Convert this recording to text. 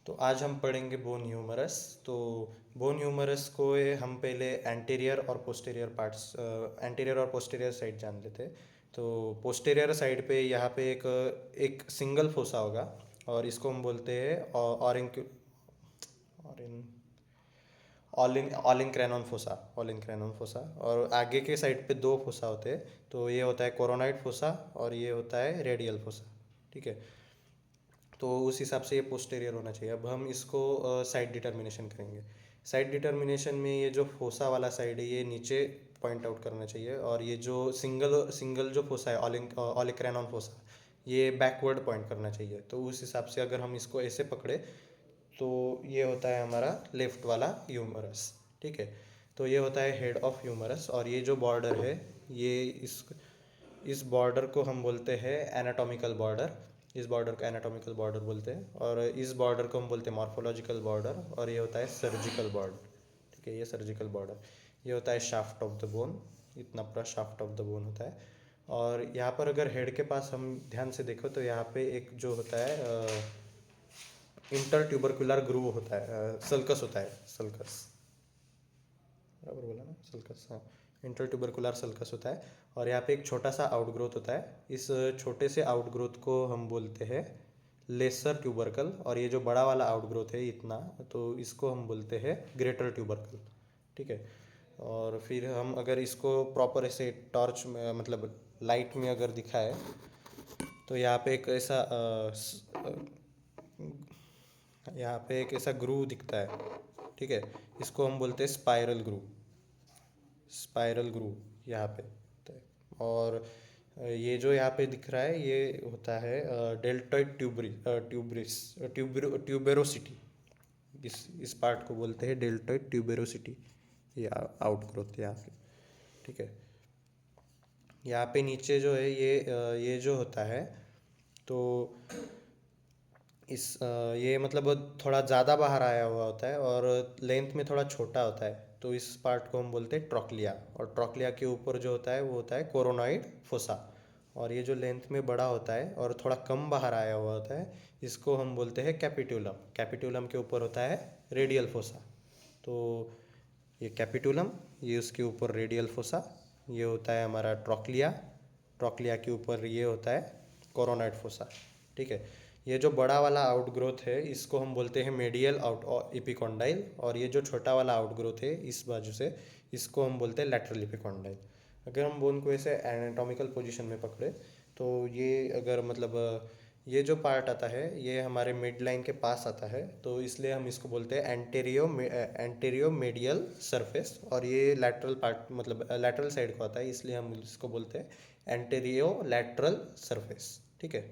तो आज हम पढ़ेंगे बोन ह्यूमरस। तो बोन ह्यूमरस को हम पहले एंटीरियर और पोस्टीरियर साइड जान लेते हैं। तो पोस्टीरियर साइड पे यहाँ पे एक एक सिंगल फोसा होगा और इसको हम बोलते हैं ऑलिन क्रैनॉन फोसा। और आगे के साइड पे दो फोसा होते हैं। तो ये होता है कोरोनाइड फोसा और ये होता है रेडियल फोसा। ठीक है। तो उस हिसाब से ये पोस्टेरियर होना चाहिए। अब हम इसको साइड डिटर्मिनेशन करेंगे। साइड डिटर्मिनेशन में ये जो फोसा वाला साइड है ये नीचे पॉइंट आउट करना चाहिए और ये जो सिंगल सिंगल जो फोसा है ऑलिक्रैनॉन फोसा ये बैकवर्ड पॉइंट करना चाहिए। तो उस हिसाब से अगर हम इसको ऐसे पकड़े तो ये होता है हमारा लेफ्ट वाला ह्यूमरस। ठीक है। तो ये होता है हेड ऑफ ह्यूमरस और ये जो बॉर्डर है ये इस बॉर्डर को हम बोलते हैं एनाटॉमिकल बॉर्डर। इस बॉर्डर को एनाटॉमिकल बॉर्डर बोलते हैं और इस बॉर्डर को हम बोलते हैं मॉर्फोलॉजिकल बॉर्डर और ये होता है सर्जिकल बॉर्डर। ठीक है। ये सर्जिकल बॉर्डर ये होता है शाफ्ट ऑफ द बोन। इतना पूरा शाफ्ट ऑफ द बोन होता है। और यहाँ पर अगर हेड के पास हम ध्यान से देखो तो यहाँ पे एक जो होता है इंटर ट्यूबरकुलर ग्रूव होता है, सल्कस होता है, सल्कस बराबर बोला ना, सल्कस। हाँ, इंटर ट्यूबरकुलर सल्कस होता है और यहाँ पे एक छोटा सा आउटग्रोथ होता है। इस छोटे से आउटग्रोथ को हम बोलते हैं लेसर ट्यूबरकल और ये जो बड़ा वाला आउटग्रोथ है इतना, तो इसको हम बोलते हैं ग्रेटर ट्यूबरकल। ठीक है। और फिर हम अगर इसको प्रॉपर ऐसे टॉर्च में मतलब लाइट में अगर दिखाए तो यहाँ पे एक ऐसा ग्रूव दिखता है। ठीक है। इसको हम बोलते हैं स्पाइरल ग्रूव। स्पाइरल ग्रूव यहाँ पे होता है। और ये जो यहाँ पे दिख रहा है ये होता है डेल्टॉइड ट्यूबेरोसिटी। इस पार्ट को बोलते हैं डेल्टॉइड ट्यूबेरोसिटी, ये आउटग्रोथ यहाँ पे। ठीक है। यहाँ पे नीचे जो है ये जो होता है तो ये मतलब थोड़ा ज़्यादा बाहर आया हुआ होता है और लेंथ में थोड़ा छोटा होता है। तो इस पार्ट को हम बोलते हैं ट्रॉक्लिया और ट्रॉक्लिया के ऊपर जो होता है वो होता है कोरोनॉइड फोसा। और ये जो लेंथ में बड़ा होता है और थोड़ा कम बाहर आया हुआ होता है इसको हम बोलते हैं कैपिट्यूलम। कैपिट्यूलम के ऊपर होता है रेडियल फोसा। तो ये कैपिट्यूलम, ये उसके ऊपर रेडियल फोसा, ये होता है हमारा ट्रॉक्लिया। ट्रॉक्लिया के ऊपर ये होता है कोरोनॉइड फोसा। ठीक है। ये जो बड़ा वाला आउटग्रोथ है इसको हम बोलते हैं मेडियल आउट एपिकॉन्डाइल और ये जो छोटा वाला आउटग्रोथ है इस बाजू से इसको हम बोलते हैं लैटरल एपिकॉन्डाइल। अगर हम बोन को ऐसे एनाटॉमिकल पोजीशन में पकड़े तो ये अगर मतलब ये जो पार्ट आता है ये हमारे मिड लाइन के पास आता है। तो इसलिए हम इसको बोलते हैं एंटेरियो मेडियल सरफेस और ये लैटरल पार्ट मतलब लैटरल साइड को आता है इसलिए हम इसको बोलते हैं एंटेरियो लैटरल सरफेस। ठीक है।